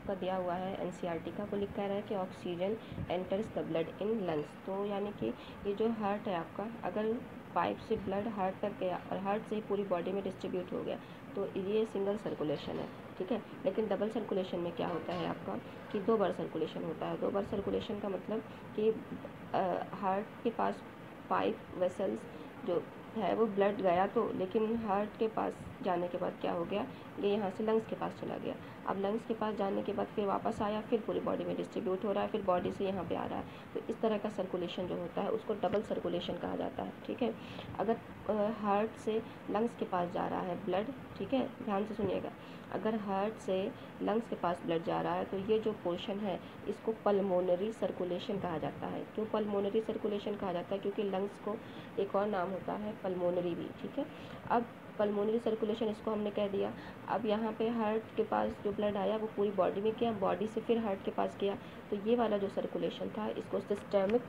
आपका दिया हुआ है एनसीईआरटी का, वो लिखा रहा है कि oxygen enters the blood in lungs. तो यानी कि ये जो हार्ट है आपका, अगर पाइप से ब्लड हार्ट तक गया और हार्ट से ही पूरी बॉडी में डिस्ट्रीब्यूट हो गया तो ये सिंगल सर्कुलेशन है, ठीक है। लेकिन डबल सर्कुलेशन में क्या होता है आपका कि 2 बार सर्कुलेशन होता है। 2 बार सर्कुलेशन का मतलब कि हार्ट के पास पाइप वेसल्स जो है वो ब्लड गया तो, लेकिन हार्ट के पास जाने के बाद क्या हो गया, ये यहाँ से लंग्स के पास चला गया। अब लंग्स के पास जाने के बाद फिर वापस आया, फिर पूरी बॉडी में डिस्ट्रीब्यूट हो रहा है, फिर बॉडी से यहाँ पे आ रहा है। तो इस तरह का सर्कुलेशन जो होता है उसको डबल सर्कुलेशन कहा जाता है, ठीक है। अगर हार्ट से लंग्स के पास जा रहा है ब्लड, ठीक है, ध्यान से सुनिएगा, अगर हार्ट से लंग्स के पास ब्लड जा रहा है तो ये जो पोर्शन है इसको पल्मोनरी सर्कुलेशन कहा जाता है। क्यों पल्मोनरी सर्कुलेशन कहा जाता है? क्योंकि लंग्स को एक और नाम होता है पल्मोनरी भी, ठीक है। अब पल्मोनरी सर्कुलेशन इसको हमने कह दिया। अब यहाँ पे हार्ट के पास जो ब्लड आया वो पूरी बॉडी में गया, बॉडी से फिर हार्ट के पास गया, तो ये वाला जो सर्कुलेशन था इसको सिस्टेमिक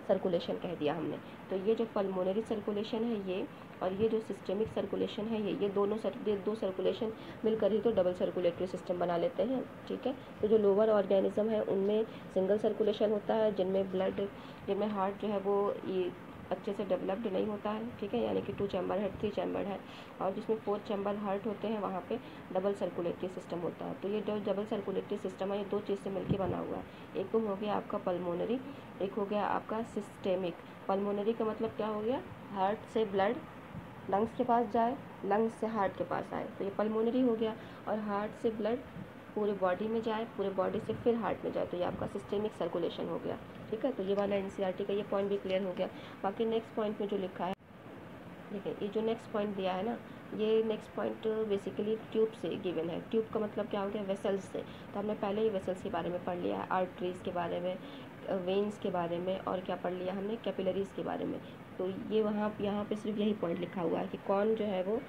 सर्कुलेशन कह दिया हमने। तो ये जो पल्मोनरी सर्कुलेशन है ये, और ये जो सिस्टेमिक सर्कुलेशन है ये दो सर्कुलेशन मिलकर ही तो डबल सर्कुलेटरी सिस्टम बना लेते हैं, ठीक है। तो जो लोअर ऑर्गेनिज्म है उनमें सिंगल सर्कुलेशन होता है, जिनमें हार्ट जो है वो ये अच्छे से डेवलप्ड नहीं होता है, ठीक है, यानी कि 2 चैम्बर है, 3 चैम्बर है, और जिसमें 4 चैम्बर हार्ट होते हैं वहाँ पे डबल सर्कुलेटरी सिस्टम होता है। तो ये जो डबल सर्कुलेटरी सिस्टम है ये 2 चीज़ से मिलकर बना हुआ है। एक तो हो गया आपका पल्मोनरी, एक हो गया आपका सिस्टेमिक। पल्मोनरी का मतलब क्या हो गया, हार्ट से ब्लड लंग्स के पास जाए, लंग्स से हार्ट के पास आए, तो ये पल्मोनरी हो गया। और हार्ट से ब्लड पूरे बॉडी में जाए, पूरे बॉडी से फिर हार्ट में जाए, तो ये आपका सिस्टेमिक सर्कुलेशन हो गया, ठीक है। तो ये वाला एनसीईआरटी का ये पॉइंट भी क्लियर हो गया। बाकी नेक्स्ट पॉइंट में जो लिखा है, देखिए ये जो नेक्स्ट पॉइंट दिया है ना, ये नेक्स्ट पॉइंट बेसिकली ट्यूब से गिवन है। ट्यूब का मतलब क्या हो गया, वेसल्स से। तो हमने पहले ही वेसल्स के बारे में पढ़ लिया है, आर्टरीज के बारे में, वेन्स के बारे में, और क्या पढ़ लिया हमने, कैपिलरीज के बारे में। तो ये यहाँ पे सिर्फ यही पॉइंट लिखा हुआ है कि कौन जो है वो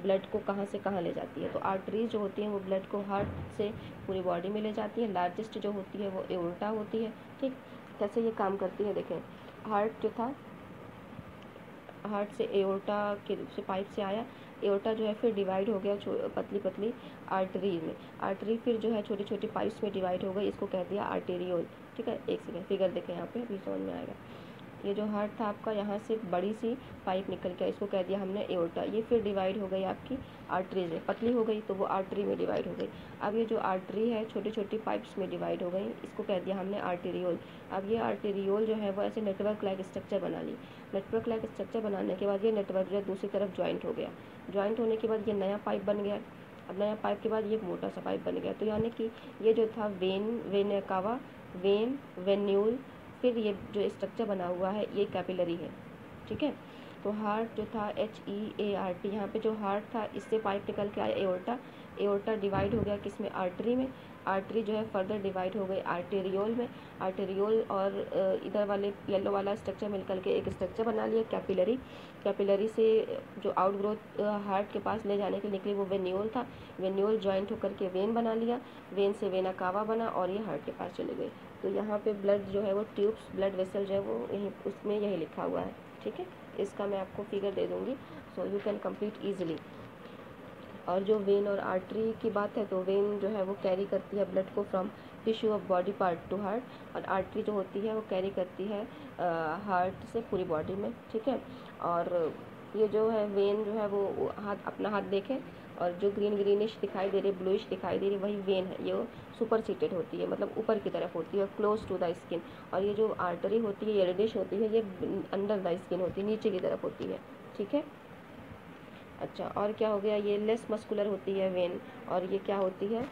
ब्लड को कहाँ से कहाँ ले जाती है। तो आर्टरीज जो होती हैं वो ब्लड को हार्ट से पूरी बॉडी में ले जाती है। लार्जेस्ट जो होती है वो एओर्टा होती है, ठीक। कैसे ये काम करती है देखें, हार्ट जो था, हार्ट से एओर्टा के से पाइप से आया, एओर्टा जो है फिर डिवाइड हो गया पतली पतली आर्टरी में, आर्टरी फिर जो है छोटी छोटी पाइप्स में डिवाइड हो गई, इसको कह दिया आर्टेरियोल, ठीक है। एक सेकेंड फिगर देखें यहाँ पे, अभी समझ में आएगा। ये जो हार्ट था आपका, यहाँ से बड़ी सी पाइप निकल के, इसको कह दिया हमने एओर्टा, ये फिर डिवाइड हो गई आपकी आर्टरीज में, पतली हो गई तो वो आर्टरी में डिवाइड हो गई। अब ये जो आर्टरी है छोटी छोटी पाइप्स में डिवाइड हो गई, इसको कह दिया हमने आर्टेरियोल। अब ये आर्टेरियोल जो है वो ऐसे नेटवर्क लाइक स्ट्रक्चर बना ली। नेटवर्क लाइक स्ट्रक्चर बनाने के बाद ये नेटवर्क जो है दूसरी तरफ ज्वाइंट हो गया। ज्वाइंट होने के बाद ये नया पाइप बन गया। अब नया पाइप के बाद ये मोटा सा पाइप बन गया। तो यानी कि ये जो था वेन कावा, वेन, वेन्यूल, फिर ये जो स्ट्रक्चर बना हुआ है ये कैपिलरी है, ठीक है। तो हार्ट जो था HEART, यहाँ पे जो हार्ट था इससे पाइप निकल के आया एओर्टा, एओर्टा डिवाइड हो गया किसमें, आर्टरी में, आर्टरी जो है फर्दर डिवाइड हो गई आर्टेरियोल में, आर्टेरियोल और इधर वाले येलो वाला स्ट्रक्चर मिलकर के एक स्ट्रक्चर बना लिया कैपिलरी। कैपिलरी से जो आउटग्रोथ हार्ट के पास ले जाने के लिए निकली वो वेन्यूल था, वेन्यूल ज्वाइंट होकर के वेन बना लिया, वेन से वेना कावा बना और ये हार्ट के पास चले गए। तो यहाँ पे ब्लड जो है वो ट्यूब्स, ब्लड वेसल जो है वो यहीं उसमें यही लिखा हुआ है, ठीक है। इसका मैं आपको फिगर दे दूँगी, so you can complete easily. और जो वेन और आर्टरी की बात है, तो वेन जो है वो कैरी करती है ब्लड को from tissue of body part two heart, और आर्टरी जो होती है वो कैरी करती है हार्ट से पूरी बॉडी में, ठीक है। और ये जो है वेन जो है वो अपना हाथ देखें, और जो ग्रीनिश दिखाई दे रही, ब्लूइश दिखाई दे रही, वही वेन है, ये सुपर सीटेड होती है, मतलब ऊपर की तरफ होती है, क्लोज टू द स्किन। और ये जो आर्टरी होती है, ये रेडिश होती है, ये अंडर द स्किन होती है, नीचे की तरफ होती है, ठीक है। अच्छा, और क्या हो गया, ये लेस मस्कुलर होती है वेन, और ये क्या होती है,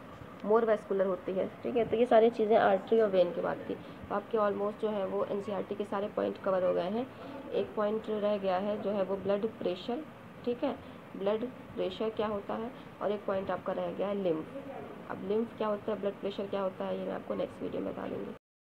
मोर वेस्कुलर होती है, ठीक है। तो ये सारी चीज़ें आर्टरी और वेन की बात थी। तो आपके ऑलमोस्ट जो है वो एनसीईआरटी के सारे पॉइंट कवर हो गए हैं। एक पॉइंट रह गया है जो है वो ब्लड प्रेशर, ठीक है, ब्लड प्रेशर क्या होता है, और एक पॉइंट आपका रह गया है लिम्फ। अब लिम्फ क्या होता है, ब्लड प्रेशर क्या होता है, ये मैं आपको नेक्स्ट वीडियो में बता दूँगी।